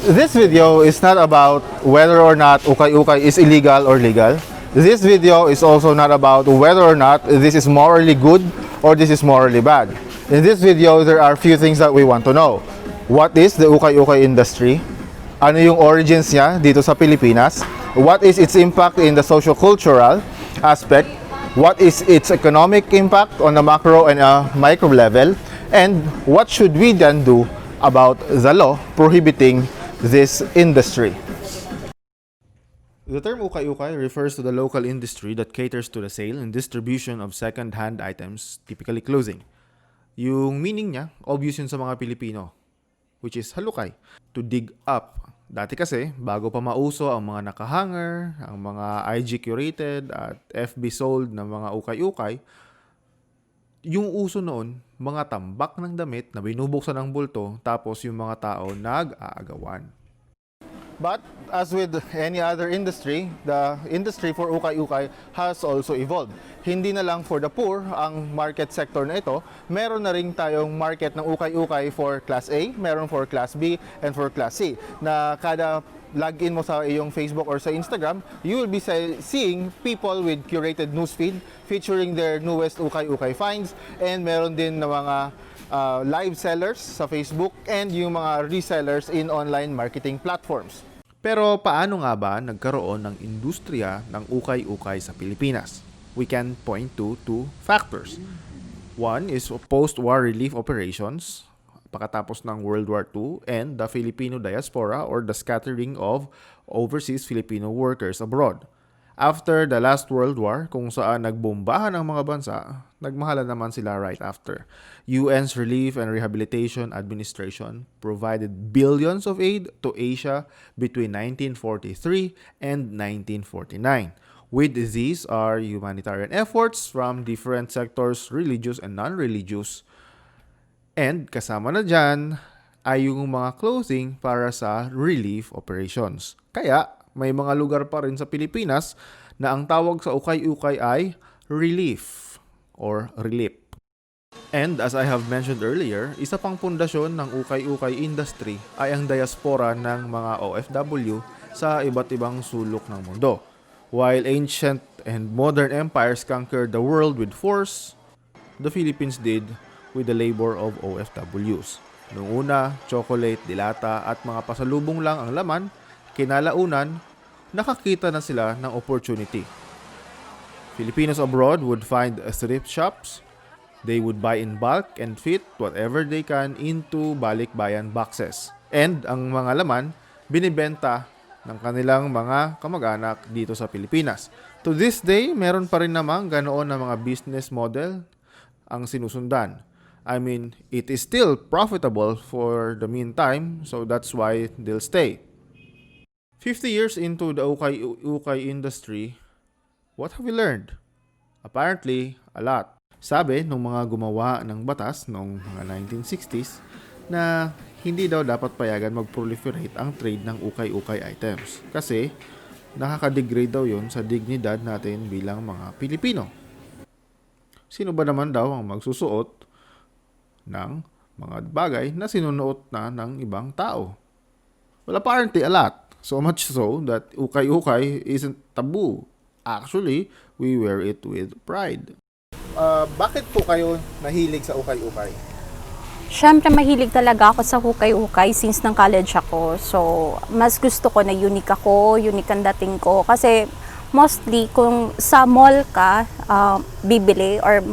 This video is not about whether or not ukay-ukay is illegal or legal. This video is also not about whether or not this is morally good or this is morally bad. In this video, there are a few things that we want to know. What is the ukay-ukay industry? Ano yung origins niya dito sa Pilipinas? What is its impact in the socio-cultural aspect? What is its economic impact on the macro and micro level? And what should we then do about the law prohibiting this industry? The term ukay-ukay refers to the local industry that caters to the sale and distribution of second-hand items, typically clothing. Yung meaning niya, obvious yun sa mga Pilipino, which is halukay, to dig up. Dati kasi, bago pa mauso ang mga nakahanger, ang mga IG curated at FB sold na mga ukay-ukay, yung uso noon, mga tambak ng damit na binubuksan ng bulto tapos yung mga tao nag-aagawan. But as with any other industry, the industry for ukay-ukay has also evolved. Hindi na lang for the poor ang market sector na ito, meron na rin tayong market ng ukay-ukay for Class A, meron for Class B, and for Class C. Na kada login mo sa iyong Facebook or sa Instagram, you will be seeing people with curated newsfeed featuring their newest ukay-ukay finds, and meron din na mga live sellers sa Facebook and yung mga resellers in online marketing platforms. Pero paano nga ba nagkaroon ng industriya ng ukay-ukay sa Pilipinas? We can point to two factors. One is post-war relief operations pagkatapos ng World War II and the Filipino diaspora or the scattering of overseas Filipino workers abroad. After the last World War, kung saan nagbombahan ang mga bansa, nagmahalan naman sila right after. UN's Relief and Rehabilitation Administration provided billions of aid to Asia between 1943 and 1949. With these are humanitarian efforts from different sectors, religious and non-religious. And kasama na dyan ay yung mga clothing para sa relief operations. Kaya, may mga lugar pa rin sa Pilipinas na ang tawag sa ukay-ukay ay relief or relief. And as I have mentioned earlier, isa pang pundasyon ng ukay-ukay industry ay ang diaspora ng mga OFW sa iba't ibang sulok ng mundo. While ancient and modern empires conquered the world with force, the Philippines did with the labor of OFWs. Noong una, chocolate, dilata at mga pasalubong lang ang laman. Kinalaunan, nakakita na sila ng opportunity. Filipinos abroad would find thrift shops. They would buy in bulk and fit whatever they can into balikbayan boxes. And ang mga laman, binibenta ng kanilang mga kamag-anak dito sa Pilipinas. To this day, meron pa rin namang ganoon na mga business model ang sinusundan. I mean, it is still profitable for the meantime, so that's why they'll stay. 50 years into the ukay-ukay industry, what have we learned? Apparently, a lot. Sabi ng mga gumawa ng batas noong mga 1960s na hindi daw dapat payagan mag-proliferate ang trade ng ukay-ukay items kasi nakaka-degrade daw yon sa dignidad natin bilang mga Pilipino. Sino ba naman daw ang magsusuot ng mga bagay na sinunuot na ng ibang tao? Well, apparently a lot. So much so that ukay-ukay isn't taboo. Actually, we wear it with pride. Bakit po kayo nahilig sa ukay-ukay? Siyempre, mahilig talaga ako sa ukay-ukay since nang college ako. So, mas gusto ko na unique ako, unique ang dating ko. Kasi, mostly, kung sa mall ka, bibili or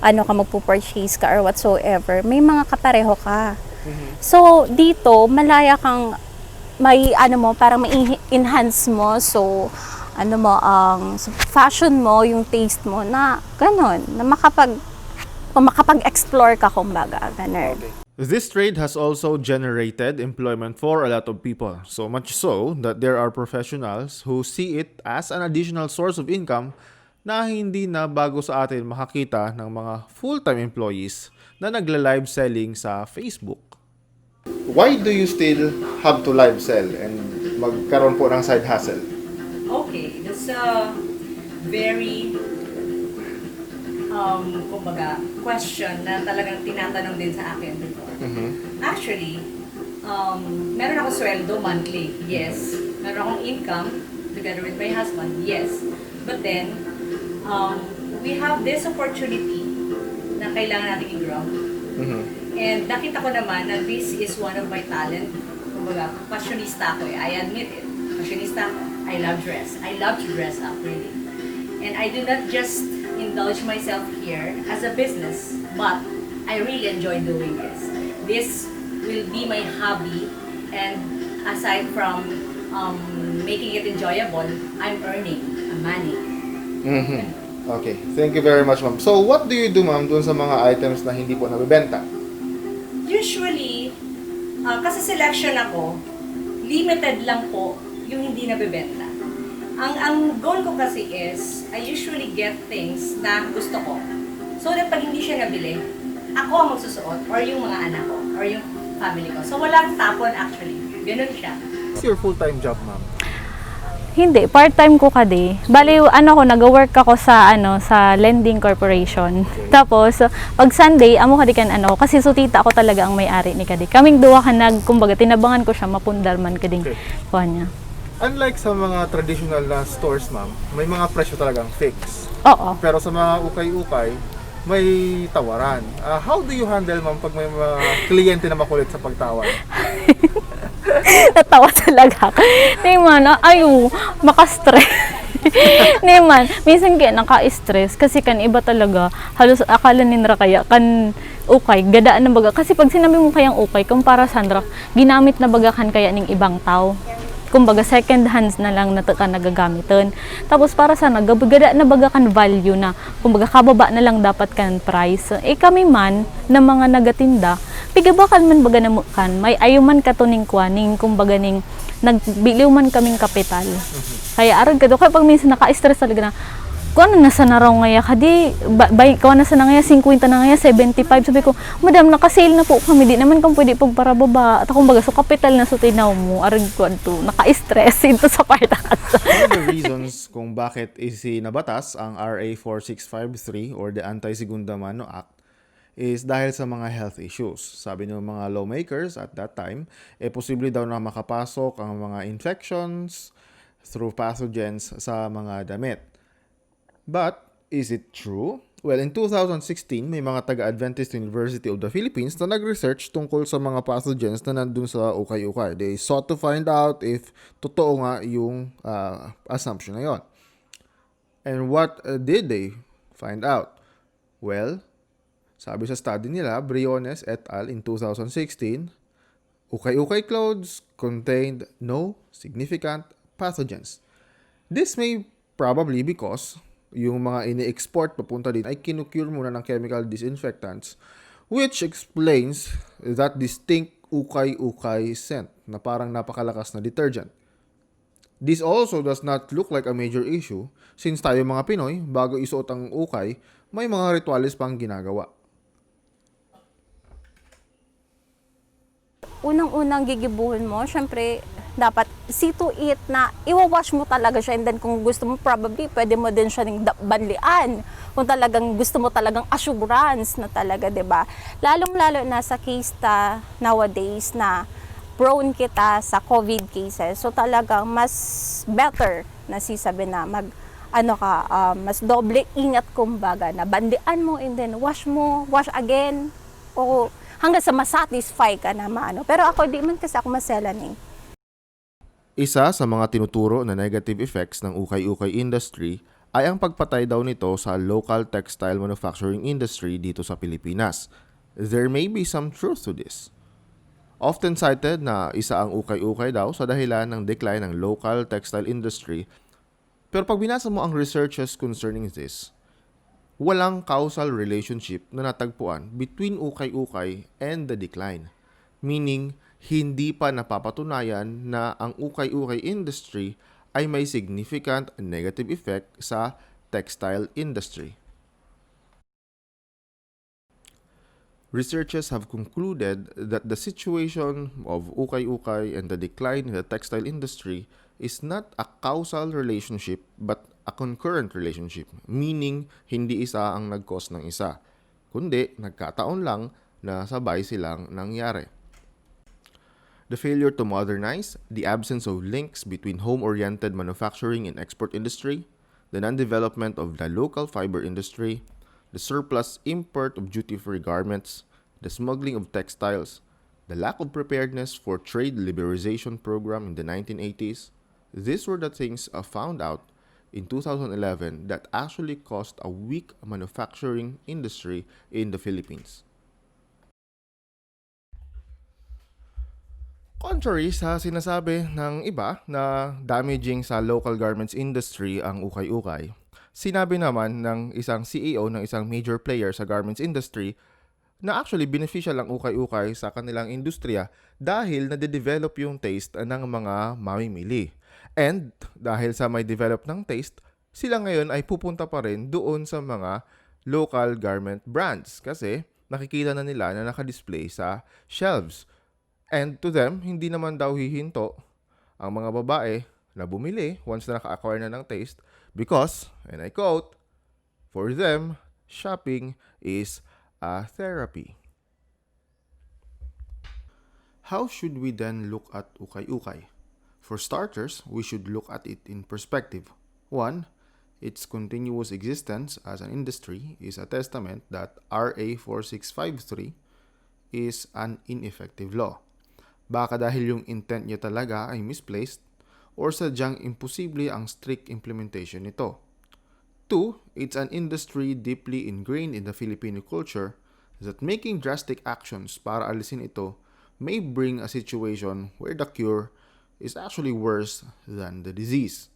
magpo-purchase ka or whatsoever, may mga kapareho ka. Mm-hmm. So, dito, malaya kang parang mai-enhance mo. So, ang fashion mo, yung taste mo, na ganon, na makapag-explore ka, kumbaga, ganon. Okay. This trade has also generated employment for a lot of people. So much so that there are professionals who see it as an additional source of income na hindi na bago sa atin makakita ng mga full-time employees na nagla-live selling sa Facebook. Why do you still have to live sell and magkaroon po ng side hustle? Okay, that's a very question na talagang tinatanong din sa akin before. Mm-hmm. Actually, meron ako sweldo monthly, yes. Meron akong income together with my husband, yes. But then, we have this opportunity na kailangan natin i-grow. And nakita ko naman na this is one of my talent. Kumbaga, fashionista ako eh. I admit it. Fashionista ako. I love dress. I love to dress up, really. And I do not just indulge myself here as a business, but I really enjoy doing this. This will be my hobby, and aside from making it enjoyable, I'm earning money. Okay, thank you very much, ma'am. So, what do you do, ma'am, dun sa mga items na hindi po nabibenta? Usually, kasi selection ako, limited lang po yung hindi nabibenta. Ang goal ko kasi is, I usually get things na gusto ko. So that pag hindi siya nabili, ako ang magsusuot, or yung mga anak ko, or yung family ko. So walang tapon actually. Ganun siya. What's your full-time job, ma'am? Hindi, part-time ko kadi. Bali, nag-work ako sa lending corporation. Tapos, pag Sunday, amo kadi kan kasi tita ako talaga ang may-ari ni kadi. Kaming duwa ka kumbaga, tinabangan ko siya, mapundar man kading kuha niya. Unlike sa mga traditional na stores, ma'am, may mga presyo talagang fix. Oo. Pero sa mga ukay-ukay, may tawaran. How do you handle, ma'am, pag may mga kliyente na makulit sa pagtawad? Natawa talaga ako. Naman, makastress. Naman, minsan kaya naka-stress kasi kan iba talaga, halos akala ninra kaya kan ukay, gadaan na baga. Kasi pag sinabi mo kayang ukay, kumpara Sandra, ginamit na bagakan kaya ning ibang tao. Kumbaga second hands na lang na nagagamitan. Tapos para sana gada na baga kan value na kumbaga kababa na lang dapat kan price. Kami man na mga nagatinda, pigabakan man baga na kan may ayuman katuning kwaning kumbaga ning nagbiliw man kaming kapital. Kaya arag ka do kaya pag minsan naka-stress talaga na kung ano nasa na raw ngaya kadi kung nasa na ngaya 50 na ngaya 75 sabi ko madam naka-sale na po kami di naman kung pwede pag para baba at kumbaga so kapital na so tinaw mo arag ko to naka-stress ito sa parta. One of the reasons kung bakit isinabatas ang RA 4653 or the Anti-Segunda Mano Act is dahil sa mga health issues. Sabi ng mga lawmakers at that time, posible daw na makapasok ang mga infections through pathogens sa mga damit. But, is it true? Well, in 2016, may mga taga-Adventist University of the Philippines na nag-research tungkol sa mga pathogens na nandun sa Ukay-Ukay. They sought to find out if totoo nga yung assumption na yon. And what did they find out? Well, sabi sa study nila, Briones et al. In 2016, Ukay-Ukay clothes contained no significant pathogens. This may probably because yung mga ini-export papunta din ay kinukure muna ng chemical disinfectants, which explains that distinct ukay-ukay scent na parang napakalakas na detergent. This also does not look like a major issue since tayo mga Pinoy, bago isuot ang ukay, may mga ritualis pang ginagawa. Unang-unang gigibuhin mo, syempre, dapat see to it na iwawash mo talaga siya and then kung gusto mo probably pwede mo din siya ng banlian kung talagang gusto mo talagang assurance na talaga, 'di ba? Lalong-lalo na sa case nowadays na prone kita sa COVID cases. So talagang mas better na sisabi na mas doble ingat kumbaga na bandian mo and then wash again o hanggang sa masatisfy ka na maano. Pero ako di man kasi ako maselan eh. Isa sa mga tinuturo na negative effects ng ukay-ukay industry ay ang pagpatay daw nito sa local textile manufacturing industry dito sa Pilipinas. There may be some truth to this. Often cited na isa ang ukay-ukay daw sa dahilan ng decline ng local textile industry. Pero pag binasa mo ang researches concerning this, walang causal relationship na natagpuan between ukay-ukay and the decline. Meaning, hindi pa napapatunayan na ang ukay-ukay industry ay may significant negative effect sa textile industry. Researchers have concluded that the situation of ukay-ukay and the decline in the textile industry is not a causal relationship but a concurrent relationship, meaning hindi isa ang nag-cause ng isa, kundi nagkataon lang na sabay silang nangyari. The failure to modernize, the absence of links between home-oriented manufacturing and export industry, the non-development of the local fiber industry, the surplus import of duty-free garments, the smuggling of textiles, the lack of preparedness for trade liberalization program in the 1980s. These were the things I found out in 2011 that actually caused a weak manufacturing industry in the Philippines. Contrary sa sinasabi ng iba na damaging sa local garments industry ang ukay-ukay, sinabi naman ng isang CEO ng isang major player sa garments industry na actually beneficial ang ukay-ukay sa kanilang industriya dahil nade-develop yung taste ng mga mamimili. And dahil sa may develop ng taste, sila ngayon ay pupunta pa rin doon sa mga local garment brands kasi nakikita na nila na nakadisplay sa shelves. And to them, hindi naman daw hihinto ang mga babae na bumili once na naka-acquire na ng taste because, and I quote, for them, shopping is a therapy. How should we then look at ukay-ukay? For starters, we should look at it in perspective. One, its continuous existence as an industry is a testament that RA 4653 is an ineffective law. Baka dahil yung intent niya talaga ay misplaced or sadyang imposible ang strict implementation nito. Two, it's an industry deeply ingrained in the Filipino culture that making drastic actions para alisin ito may bring a situation where the cure is actually worse than the disease.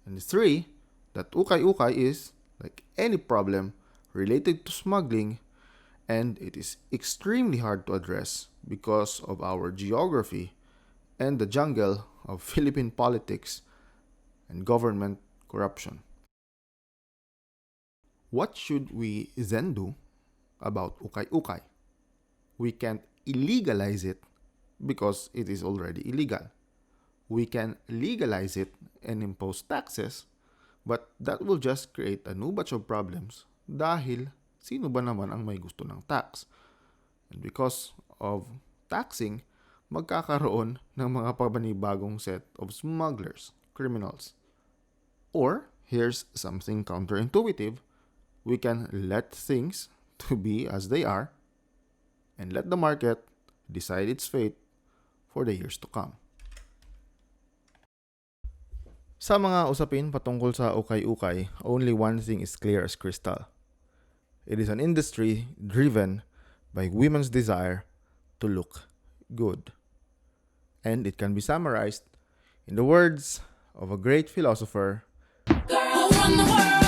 And three, that ukay-ukay is, like any problem related to smuggling, and it is extremely hard to address because of our geography and the jungle of Philippine politics and government corruption. What should we then do about ukay-ukay? We can't illegalize it because it is already illegal. We can legalize it and impose taxes, but that will just create a new batch of problems dahil sino ba naman ang may gusto ng tax? And because of taxing, magkakaroon ng mga pabanibagong set of smugglers, criminals. Or, here's something counterintuitive, we can let things to be as they are and let the market decide its fate for the years to come. Sa mga usapin patungkol sa ukay-ukay, only one thing is clear as crystal. It is an industry driven by women's desire to look good. And it can be summarized in the words of a great philosopher. Girls run the world.